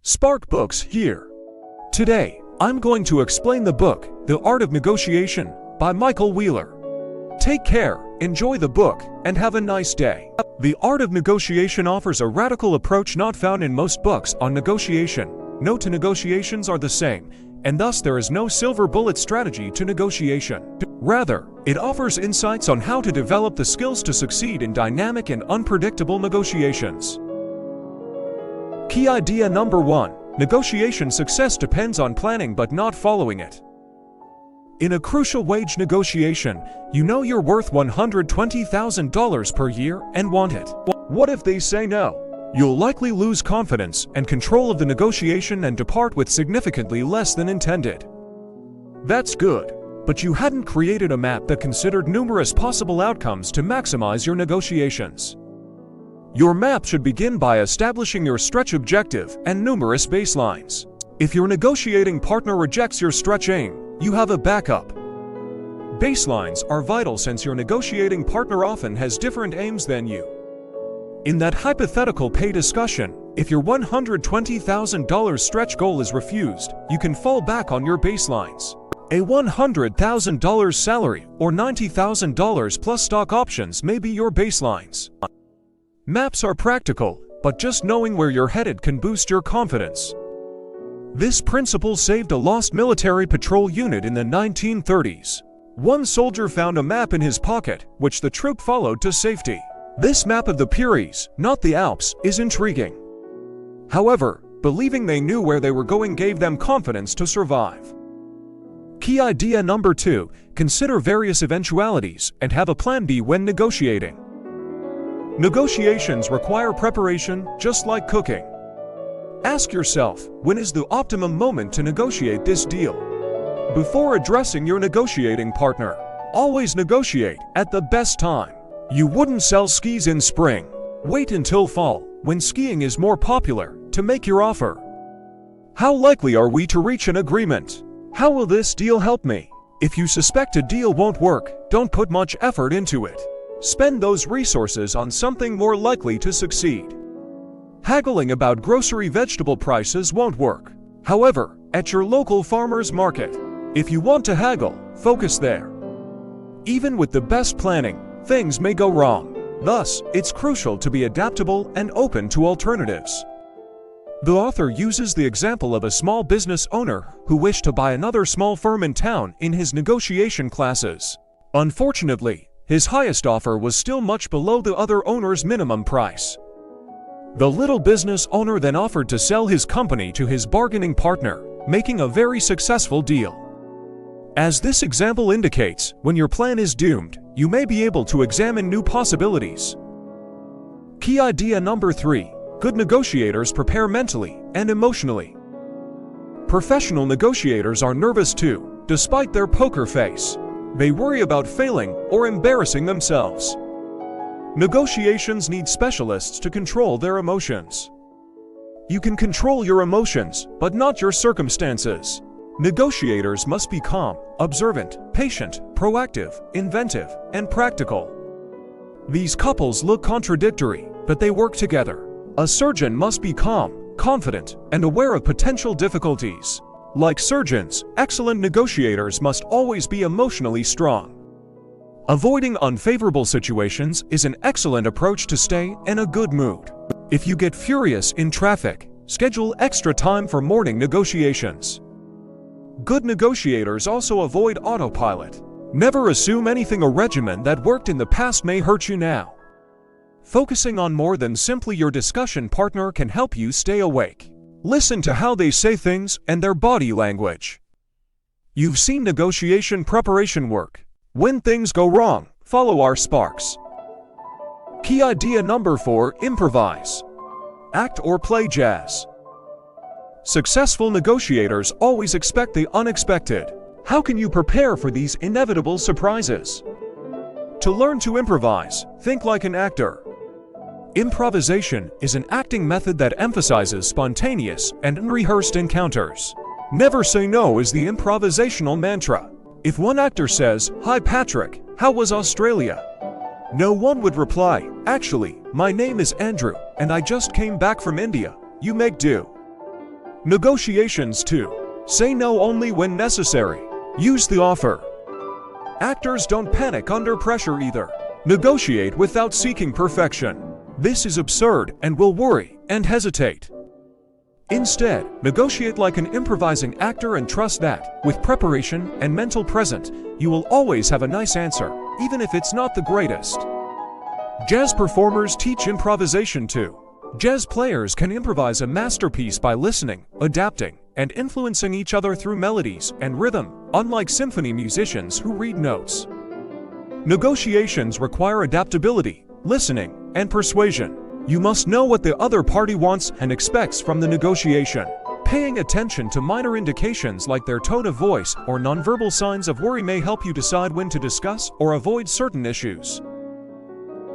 Spark Books here. Today, I'm going to explain the book, The Art of Negotiation, by Michael Wheeler. Take care, enjoy the book, and have a nice day. The Art of Negotiation offers a radical approach not found in most books on negotiation. No two negotiations are the same, and thus there is no silver bullet strategy to negotiation. Rather, it offers insights on how to develop the skills to succeed in dynamic and unpredictable negotiations. Key idea number 1. Negotiation success depends on planning but not following it. In a crucial wage negotiation, you know you're worth $120,000 per year and want it. What if they say no? You'll likely lose confidence and control of the negotiation and depart with significantly less than intended. That's good, but you hadn't created a map that considered numerous possible outcomes to maximize your negotiations. Your map should begin by establishing your stretch objective and numerous baselines. If your negotiating partner rejects your stretch aim, you have a backup. Baselines are vital since your negotiating partner often has different aims than you. In that hypothetical pay discussion, if your $120,000 stretch goal is refused, you can fall back on your baselines. A $100,000 salary or $90,000 plus stock options may be your baselines. Maps are practical, but just knowing where you're headed can boost your confidence. This principle saved a lost military patrol unit in the 1930s. One soldier found a map in his pocket, which the troop followed to safety. This map of the Pyrenees, not the Alps, is intriguing. However, believing they knew where they were going gave them confidence to survive. Key idea number 2. Consider various eventualities and have a plan B when negotiating. Negotiations require preparation, just like cooking. Ask yourself, when is the optimum moment to negotiate this deal? Before addressing your negotiating partner, always negotiate at the best time. You wouldn't sell skis in spring. Wait until fall, when skiing is more popular, to make your offer. How likely are we to reach an agreement? How will this deal help me? If you suspect a deal won't work, don't put much effort into it. Spend those resources on something more likely to succeed. Haggling about grocery vegetable prices won't work. However, at your local farmer's market, if you want to haggle, focus there. Even with the best planning, things may go wrong. Thus, it's crucial to be adaptable and open to alternatives. The author uses the example of a small business owner who wished to buy another small firm in town in his negotiation classes. Unfortunately, his highest offer was still much below the other owner's minimum price. The little business owner then offered to sell his company to his bargaining partner, making a very successful deal. As this example indicates, when your plan is doomed, you may be able to examine new possibilities. Key idea number 3. Good negotiators prepare mentally and emotionally. Professional negotiators are nervous too, despite their poker face. They worry about failing or embarrassing themselves. Negotiations need specialists to control their emotions. You can control your emotions, but not your circumstances. Negotiators must be calm, observant, patient, proactive, inventive, and practical. These couples look contradictory, but they work together. A surgeon must be calm, confident, and aware of potential difficulties. Like surgeons, excellent negotiators must always be emotionally strong. Avoiding unfavorable situations is an excellent approach to stay in a good mood. If you get furious in traffic, schedule extra time for morning negotiations. Good negotiators also avoid autopilot. Never assume anything a regimen that worked in the past may hurt you now. Focusing on more than simply your discussion partner can help you stay awake. Listen to how they say things and their body language. You've seen negotiation preparation work. When things go wrong, follow our sparks. Key idea number 4. Improvise. Act or play jazz. Successful negotiators always expect the unexpected. How can you prepare for these inevitable surprises? To learn to improvise, think like an actor. Improvisation is an acting method that emphasizes spontaneous and unrehearsed encounters. Never say no is the improvisational mantra. If one actor says, "Hi Patrick, how was Australia?" no one would reply, "Actually, my name is Andrew, and I just came back from India." You make do. Negotiations 2. Say no only when necessary. Use the offer. Actors don't panic under pressure either. Negotiate without seeking perfection. This is absurd and will worry and hesitate. Instead, negotiate like an improvising actor and trust that, with preparation and mental present, you will always have a nice answer, even if it's not the greatest. Jazz performers teach improvisation too. Jazz players can improvise a masterpiece by listening, adapting, and influencing each other through melodies and rhythm, unlike symphony musicians who read notes. Negotiations require adaptability, listening, and persuasion. You must know what the other party wants and expects from the negotiation. Paying attention to minor indications like their tone of voice or nonverbal signs of worry may help you decide when to discuss or avoid certain issues.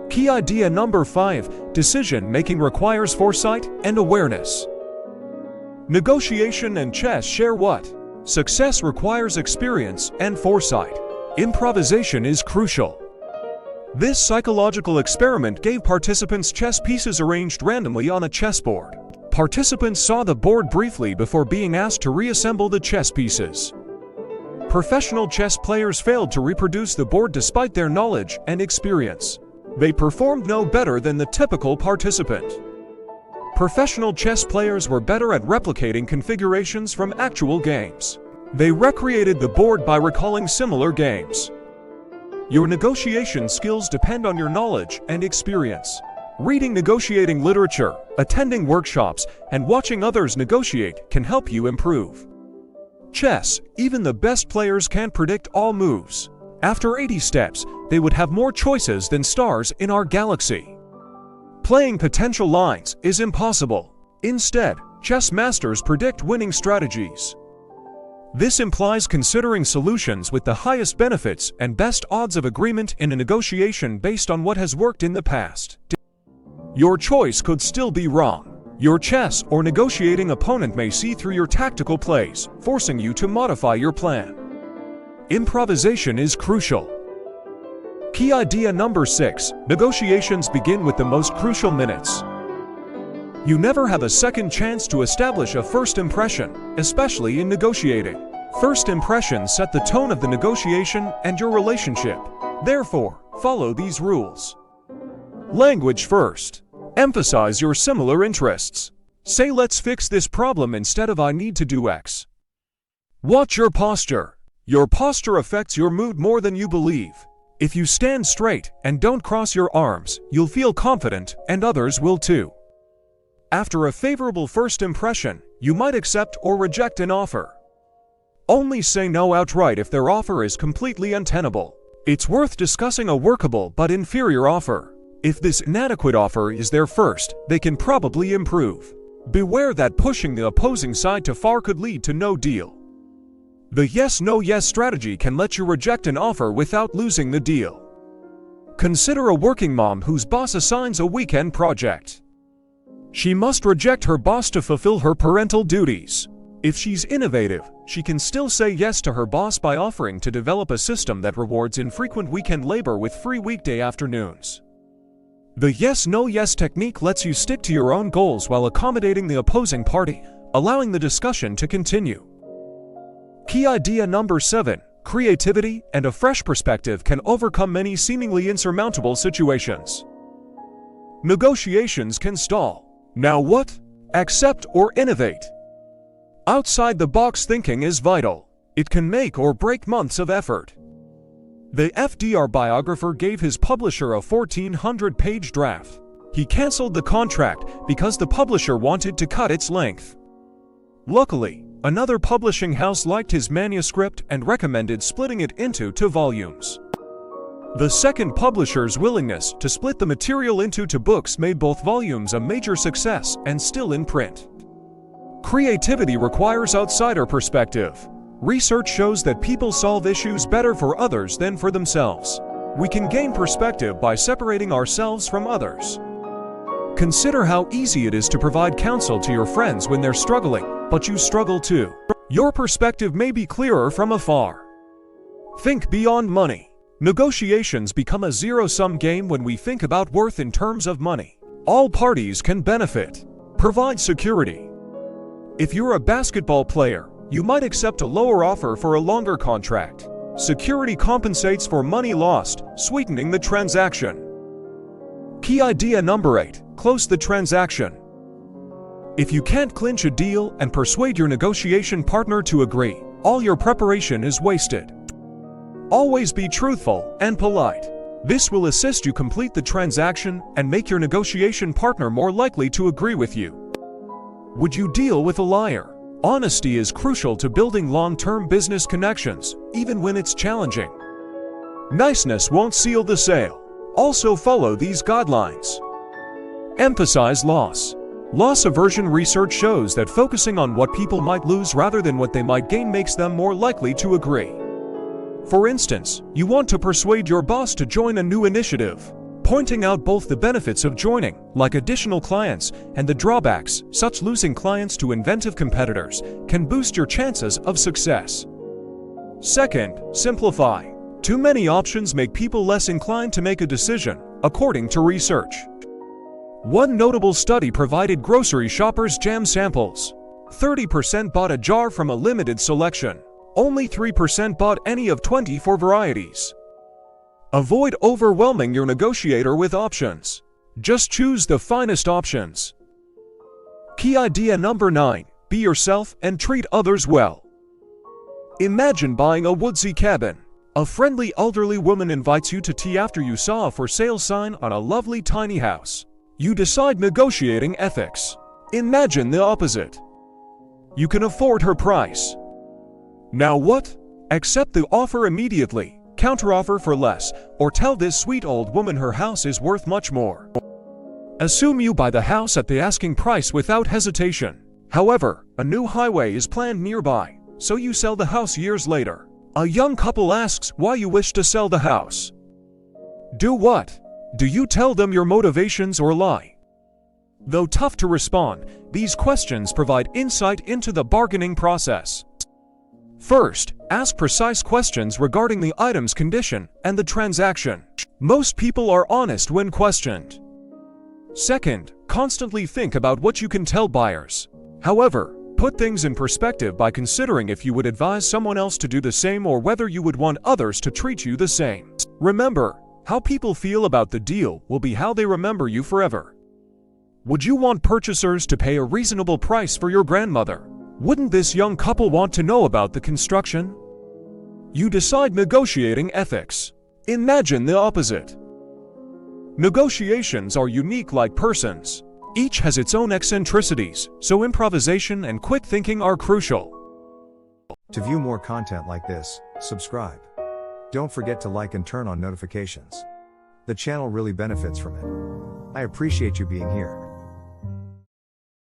Key idea number 5, decision-making requires foresight and awareness. Negotiation and chess share what? Success requires experience and foresight. Improvisation is crucial. This psychological experiment gave participants chess pieces arranged randomly on a chessboard. Participants saw the board briefly before being asked to reassemble the chess pieces. Professional chess players failed to reproduce the board despite their knowledge and experience. They performed no better than the typical participant. Professional chess players were better at replicating configurations from actual games. They recreated the board by recalling similar games. Your negotiation skills depend on your knowledge and experience. Reading negotiating literature, attending workshops, and watching others negotiate can help you improve. Chess, even the best players can't predict all moves. After 80 steps, they would have more choices than stars in our galaxy. Playing potential lines is impossible. Instead, chess masters predict winning strategies. This implies considering solutions with the highest benefits and best odds of agreement in a negotiation based on what has worked in the past. Your choice could still be wrong. Your chess or negotiating opponent may see through your tactical plays, forcing you to modify your plan. Improvisation is crucial. Key idea number 6, negotiations begin with the most crucial minutes. You never have a second chance to establish a first impression, especially in negotiating. First impressions set the tone of the negotiation and your relationship. Therefore, follow these rules. Language first. Emphasize your similar interests. Say let's fix this problem instead of I need to do X. Watch your posture. Your posture affects your mood more than you believe. If you stand straight and don't cross your arms, you'll feel confident and others will too. After a favorable first impression, you might accept or reject an offer. Only say no outright if their offer is completely untenable. It's worth discussing a workable but inferior offer. If this inadequate offer is their first, they can probably improve. Beware that pushing the opposing side too far could lead to no deal. The yes-no-yes strategy can let you reject an offer without losing the deal. Consider a working mom whose boss assigns a weekend project. She must reject her boss to fulfill her parental duties. If she's innovative, she can still say yes to her boss by offering to develop a system that rewards infrequent weekend labor with free weekday afternoons. The yes-no-yes technique lets you stick to your own goals while accommodating the opposing party, allowing the discussion to continue. Key idea number 7, creativity and a fresh perspective can overcome many seemingly insurmountable situations. Negotiations can stall. Now what? Accept or innovate. Outside-the-box thinking is vital. It can make or break months of effort. The FDR biographer gave his publisher a 1,400-page draft. He canceled the contract because the publisher wanted to cut its length. Luckily, another publishing house liked his manuscript and recommended splitting it into 2 volumes. The second publisher's willingness to split the material into 2 books made both volumes a major success and still in print. Creativity requires outsider perspective. Research shows that people solve issues better for others than for themselves. We can gain perspective by separating ourselves from others. Consider how easy it is to provide counsel to your friends when they're struggling, but you struggle too. Your perspective may be clearer from afar. Think beyond money. Negotiations become a zero-sum game when we think about worth in terms of money. All parties can benefit. Provide security. If you're a basketball player, you might accept a lower offer for a longer contract. Security compensates for money lost, sweetening the transaction. Key idea number 8, close the transaction. If you can't clinch a deal and persuade your negotiation partner to agree, all your preparation is wasted. Always be truthful and polite. This will assist you complete the transaction and make your negotiation partner more likely to agree with you. Would you deal with a liar? Honesty is crucial to building long-term business connections, even when it's challenging. Niceness won't seal the sale. Also follow these guidelines. Emphasize loss. Loss aversion research shows that focusing on what people might lose rather than what they might gain makes them more likely to agree. For instance, you want to persuade your boss to join a new initiative. Pointing out both the benefits of joining, like additional clients, and the drawbacks, such losing clients to inventive competitors, can boost your chances of success. Second, simplify. Too many options make people less inclined to make a decision, according to research. One notable study provided grocery shoppers jam samples. 30% bought a jar from a limited selection. Only 3% bought any of 24 varieties. Avoid overwhelming your negotiator with options. Just choose the finest options. Key idea number 9, be yourself and treat others well. Imagine buying a woodsy cabin. A friendly elderly woman invites you to tea after you saw a for sale sign on a lovely tiny house. You decide negotiating ethics. Imagine the opposite. You can afford her price. Now what? Accept the offer immediately, counteroffer for less, or tell this sweet old woman her house is worth much more. Assume you buy the house at the asking price without hesitation. However, a new highway is planned nearby, so you sell the house years later. A young couple asks why you wish to sell the house. Do what? Do you tell them your motivations or lie? Though tough to respond, these questions provide insight into the bargaining process. First, ask precise questions regarding the item's condition and the transaction. Most people are honest when questioned. Second, constantly think about what you can tell buyers. However, put things in perspective by considering if you would advise someone else to do the same or whether you would want others to treat you the same. Remember, how people feel about the deal will be how they remember you forever. Would you want purchasers to pay a reasonable price for your grandmother? Wouldn't this young couple want to know about the construction? You decide negotiating ethics. Imagine the opposite. Negotiations are unique like persons. Each has its own eccentricities, so improvisation and quick thinking are crucial. To view more content like this, subscribe. Don't forget to like and turn on notifications. The channel really benefits from it. I appreciate you being here.